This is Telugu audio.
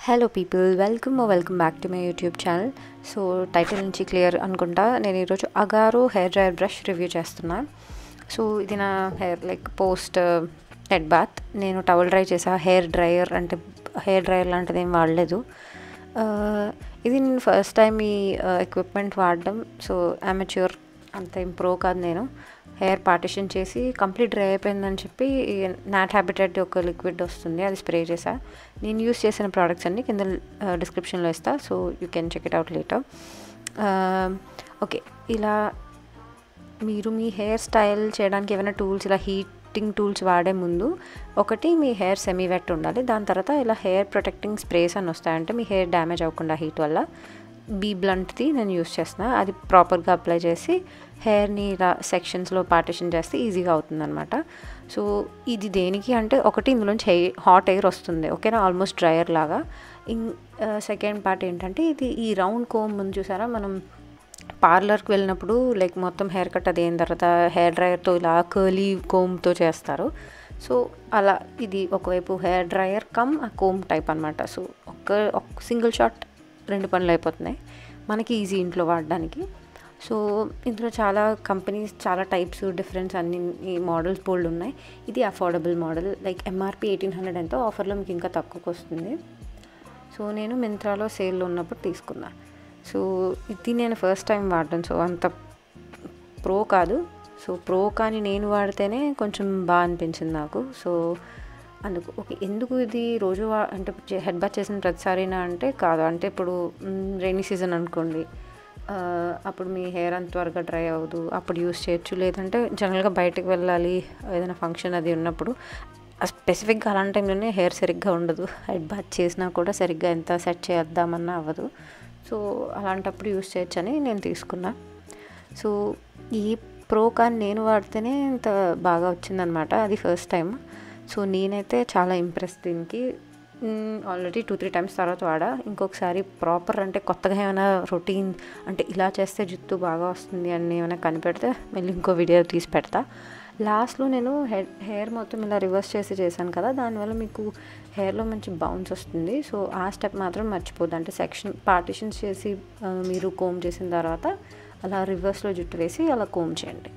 Hello people, welcome back to my YouTube channel. So title నుంచి క్లియర్ అనుకుంటా. నేను ఈరోజు Agaro hair dryer brush review చేస్తున్నా. సో ఇది నా హెయిర్ పోస్ట్ హెడ్ బాత్. నేను టవల్ డ్రై చేసా. హెయిర్ డ్రైయర్ లాంటిది ఏం వాడలేదు. ఇది నేను ఫస్ట్ టైం ఈ ఎక్విప్మెంట్ వాడడం. సో అమెచ్యూర్, అంత ఏం ప్రో కాదు. నేను హెయిర్ పార్టిషన్ చేసి కంప్లీట్ డ్రై అయిపోయిందని చెప్పి నాట్ హ్యాబిటెట్ ఒక లిక్విడ్ వస్తుంది, అది స్ప్రే చేసా. నేను యూస్ చేసిన ప్రోడక్ట్స్ అన్ని కింద డిస్క్రిప్షన్లో ఇస్తా. So you can check it out later. Okay, ఇలా మీరు మీ హెయిర్ స్టైల్ చేయడానికి ఏమైనా టూల్స్, ఇలా హీటింగ్ టూల్స్ వాడే ముందు ఒకటి మీ హెయిర్ సెమీ వెట్ ఉండాలి. దాని తర్వాత ఇలా హెయిర్ ప్రొటెక్టింగ్ స్ప్రేస్ అని వస్తాయంటే మీ హెయిర్ డ్యామేజ్ అవ్వకుండా హీట్ వల్ల బీ బ్లంట్ది నేను యూస్ చేస్తున్నా. అది ప్రాపర్గా అప్లై చేసి హెయిర్ని ఇలా సెక్షన్స్లో పార్టిషన్ చేస్తే ఈజీగా అవుతుందన్నమాట. సో ఇది దేనికి అంటే, ఒకటి ఇందులోంచి హాట్ ఎయిర్ వస్తుంది, ఓకేనా, ఆల్మోస్ట్ డ్రైయర్ లాగా. సెకండ్ పార్ట్ ఏంటంటే, ఇది ఈ రౌండ్ కోమ్ ముందు చూసారా, మనం పార్లర్కి వెళ్ళినప్పుడు లైక్ మొత్తం హెయిర్ కట్ అది అయిన తర్వాత హెయిర్ డ్రైయర్తో ఇలా కర్లీ కోమ్తో చేస్తారు. సో అలా ఇది ఒకవైపు హెయిర్ డ్రైయర్ కమ్ ఆ కోమ్ టైప్ అనమాట. సో ఒక సింగిల్ షాట్ రెండు పనులు అయిపోతున్నాయి మనకి, ఈజీ ఇంట్లో వాడడానికి. సో ఇందులో చాలా కంపెనీస్, చాలా టైప్స్, డిఫరెన్స్ అన్ని మోడల్స్ బోల్డ్ ఉన్నాయి. ఇది అఫోర్డబుల్ మోడల్, లైక్ ఎంఆర్పి 1800 ఎంతో, ఆఫర్లో మీకు ఇంకా తక్కువకి వస్తుంది. సో నేను మింత్రాలో సేల్లో ఉన్నప్పుడు తీసుకున్నా. సో ఇది నేను ఫస్ట్ టైం వాడడం. సో అంత ప్రో కాదు. సో ప్రో కానీ నేను వాడితేనే కొంచెం బాగా అనిపించింది నాకు. సో అందుకు ఓకే. ఎందుకు ఇది రోజు అంటే హెడ్ బాత్ చేసిన ప్రతిసారినా అంటే కాదు. అంటే ఇప్పుడు రైనీ సీజన్ అనుకోండి, అప్పుడు మీ హెయిర్ అంత త్వరగా డ్రై అవ్వదు, అప్పుడు యూస్ చేయొచ్చు. లేదంటే జనరల్గా బయటకు వెళ్ళాలి, ఏదైనా ఫంక్షన్ అది ఉన్నప్పుడు, స్పెసిఫిక్గా అలాంటి టైంలోనే హెయిర్ సరిగ్గా ఉండదు. హెడ్ బాత్ చేసినా కూడా సరిగ్గా ఎంత సెట్ చేద్దామన్నా అవ్వదు. సో అలాంటప్పుడు యూస్ చేయొచ్చని నేను తీసుకున్నా. సో ఈ ప్రో కానీ నేను వాడితేనే ఇంత బాగా వచ్చిందనమాట. అది ఫస్ట్ టైం. సో నేనైతే చాలా ఇంప్రెస్ దీనికి. ఆల్రెడీ 2-3 టైమ్స్ తర్వాత వాడా. ఇంకొకసారి ప్రాపర్ అంటే కొత్తగా ఏమైనా రొటీన్ అంటే ఇలా చేస్తే జుట్టు బాగా వస్తుంది అని ఏమైనా కనిపెడితే మళ్ళీ ఇంకో వీడియో తీసి పెడతా. లాస్ట్లో నేను హెయిర్ మొత్తం ఇలా రివర్స్ చేశాను కదా, దానివల్ల మీకు హెయిర్లో మంచి బౌన్స్ వస్తుంది. సో ఆ స్టెప్ మాత్రం మర్చిపోద్దు. అంటే పార్టిషన్స్ చేసి మీరు కోమ్ చేసిన తర్వాత అలా రివర్స్లో జుట్టు వేసి అలా కోమ్ చేయండి.